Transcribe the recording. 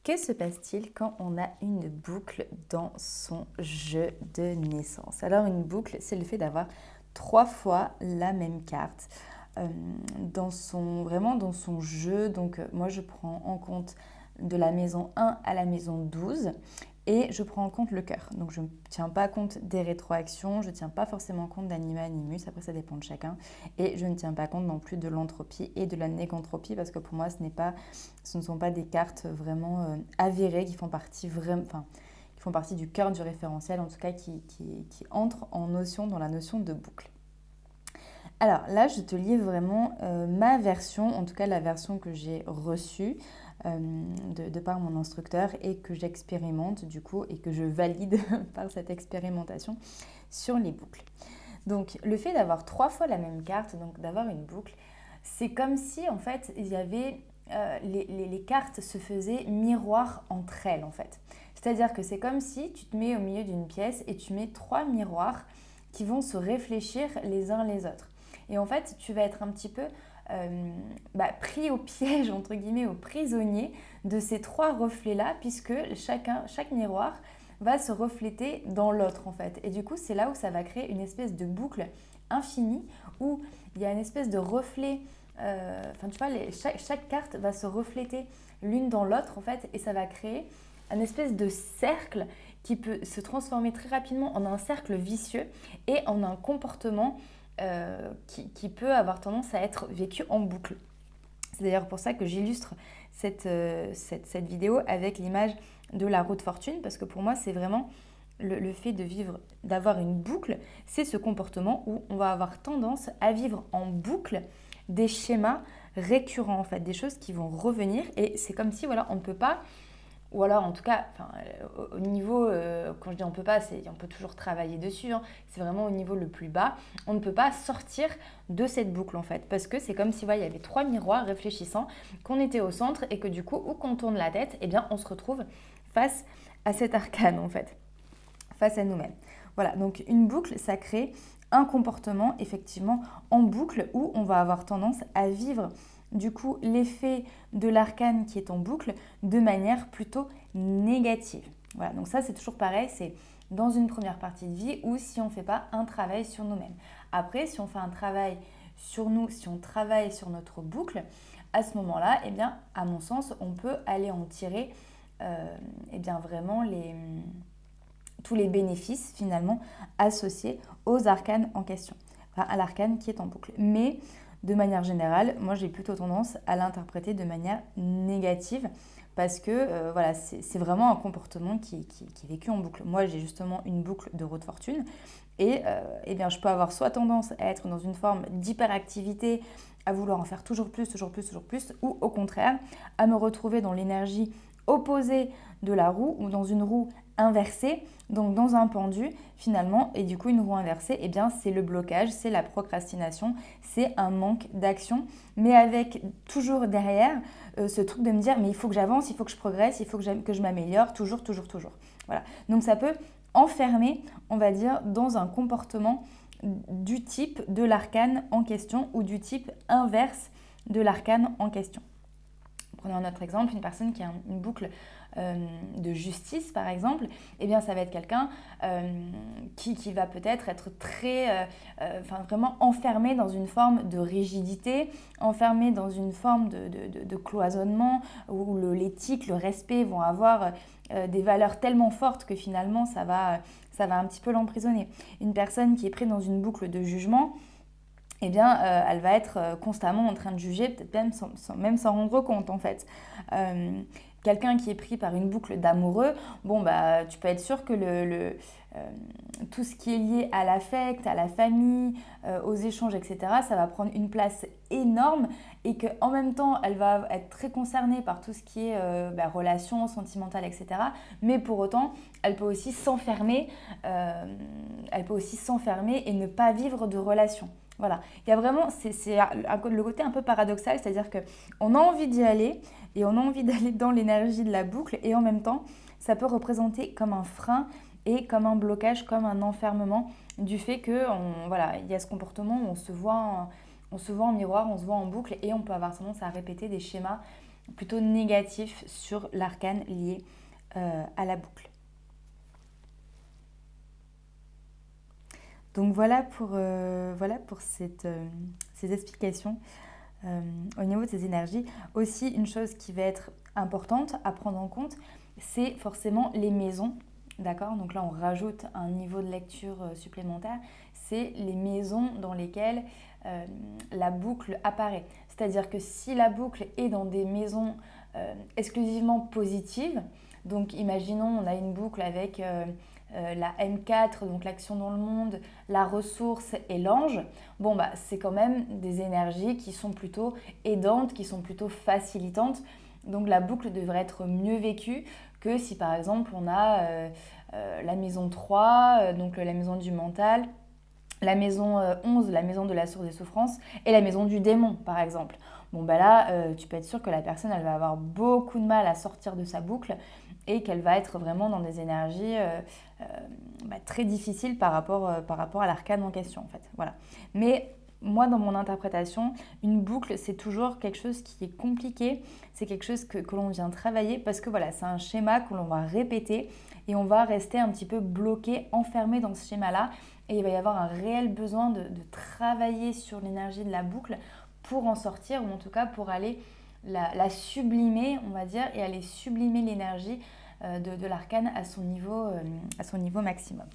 Que se passe-t-il quand on a une boucle dans son jeu de naissance? Alors une boucle, c'est le fait d'avoir 3 fois la même carte vraiment dans son jeu. Donc moi je prends en compte de la maison 1 à la maison 12 et je prends en compte le cœur. Donc je ne tiens pas compte des rétroactions, je ne tiens pas forcément compte d'anima animus, après ça dépend de chacun. Et je ne tiens pas compte non plus de l'entropie et de la négantropie parce que pour moi ce ne sont pas des cartes vraiment avérées qui font partie qui font partie du cœur du référentiel, en tout cas qui entrent en notion dans la notion de boucle. Alors là, je te livre vraiment ma version, en tout cas la version que j'ai reçue de par mon instructeur et que j'expérimente du coup et que je valide par cette expérimentation sur les boucles. Donc le fait d'avoir 3 fois la même carte, donc d'avoir une boucle, c'est comme si en fait il y avait les cartes se faisaient miroir entre elles en fait. C'est-à-dire que c'est comme si tu te mets au milieu d'une pièce et tu mets 3 miroirs qui vont se réfléchir les uns les autres. Et en fait, tu vas être un petit peu pris au piège, entre guillemets, au prisonnier de ces 3 reflets-là, puisque chaque miroir va se refléter dans l'autre, en fait. Et du coup, c'est là où ça va créer une espèce de boucle infinie, où il y a une espèce de reflet, tu vois, chaque carte va se refléter l'une dans l'autre, en fait, et ça va créer un espèce de cercle qui peut se transformer très rapidement en un cercle vicieux et en un comportement qui peut avoir tendance à être vécu en boucle. C'est d'ailleurs pour ça que j'illustre cette vidéo avec l'image de la roue de fortune, parce que pour moi, c'est vraiment le fait d'avoir une boucle, c'est ce comportement où on va avoir tendance à vivre en boucle des schémas récurrents, en fait, des choses qui vont revenir. Et c'est comme si, voilà, on ne peut pas, ou alors en tout cas, au niveau, quand je dis on peut pas, on peut toujours travailler dessus, hein, c'est vraiment au niveau le plus bas, on ne peut pas sortir de cette boucle en fait, parce que c'est comme si il y avait 3 miroirs réfléchissants, qu'on était au centre et que du coup, où qu'on tourne la tête, eh bien on se retrouve face à cet arcane en fait, face à nous-mêmes. Voilà, donc une boucle, ça crée un comportement effectivement en boucle où on va avoir tendance à vivre du coup l'effet de l'arcane qui est en boucle de manière plutôt négative. Voilà, donc ça c'est toujours pareil, c'est dans une première partie de vie ou si on ne fait pas un travail sur nous-mêmes. Après, si on fait un travail sur nous, si on travaille sur notre boucle, à ce moment-là, eh bien, à mon sens, on peut aller en tirer vraiment tous les bénéfices finalement associés aux arcanes en question, à l'arcane qui est en boucle. Mais de manière générale, moi j'ai plutôt tendance à l'interpréter de manière négative parce que c'est vraiment un comportement qui est vécu en boucle. Moi j'ai justement une boucle de roue de fortune et je peux avoir soit tendance à être dans une forme d'hyperactivité, à vouloir en faire toujours plus, toujours plus, toujours plus, ou au contraire à me retrouver dans l'énergie opposée de la roue ou dans une roue inversée, donc dans un pendu finalement, et du coup une roue inversée, eh bien c'est le blocage, c'est la procrastination, c'est un manque d'action, mais avec toujours derrière ce truc de me dire mais il faut que j'avance, il faut que je progresse, il faut que je m'améliore, toujours, toujours, toujours. Voilà, donc ça peut enfermer, on va dire, dans un comportement du type de l'arcane en question ou du type inverse de l'arcane en question. Prenons un autre exemple, une personne qui a une boucle de justice par exemple, eh bien ça va être quelqu'un qui va peut-être être très, vraiment enfermé dans une forme de rigidité, enfermé dans une forme de cloisonnement où l'éthique, le respect vont avoir des valeurs tellement fortes que finalement ça va un petit peu l'emprisonner. Une personne qui est prise dans une boucle de jugement, eh bien, elle va être constamment en train de juger, peut-être même s'en rendre compte en fait. Quelqu'un qui est pris par une boucle d'amoureux, tu peux être sûr que tout ce qui est lié à l'affect, à la famille, aux échanges, etc., ça va prendre une place énorme et qu'en même temps, elle va être très concernée par tout ce qui est relations sentimentales, etc. Mais pour autant, elle peut aussi s'enfermer et ne pas vivre de relations. Voilà, il y a vraiment, c'est le côté un peu paradoxal, c'est-à-dire qu'on a envie d'y aller et on a envie d'aller dans l'énergie de la boucle et en même temps, ça peut représenter comme un frein et comme un blocage, comme un enfermement du fait que, il y a ce comportement où on se voit en miroir, on se voit en boucle et on peut avoir tendance à répéter des schémas plutôt négatif sur l'arcane lié à la boucle. Donc voilà pour ces explications au niveau de ces énergies. Aussi, une chose qui va être importante à prendre en compte, c'est forcément les maisons. D'accord? Donc là, on rajoute un niveau de lecture supplémentaire. C'est les maisons dans lesquelles la boucle apparaît. C'est-à-dire que si la boucle est dans des maisons exclusivement positives, donc imaginons on a une boucle avec la M4, donc l'action dans le monde, la ressource et l'ange, bon bah c'est quand même des énergies qui sont plutôt aidantes, qui sont plutôt facilitantes. Donc la boucle devrait être mieux vécue que si par exemple on a la maison 3, donc la maison du mental, la maison 11, la maison de la source des souffrances, et la maison du démon, par exemple. Bon, bah là, tu peux être sûr que la personne, elle va avoir beaucoup de mal à sortir de sa boucle et qu'elle va être vraiment dans des énergies très difficiles par rapport à l'arcane en question, en fait. Voilà. Mais moi, dans mon interprétation, une boucle, c'est toujours quelque chose qui est compliqué, c'est quelque chose que l'on vient travailler parce que voilà, c'est un schéma que l'on va répéter et on va rester un petit peu bloqué, enfermé dans ce schéma-là. Et il va y avoir un réel besoin de travailler sur l'énergie de la boucle pour en sortir, ou en tout cas pour aller la sublimer, on va dire, et aller sublimer l'énergie de l'arcane à son niveau maximum.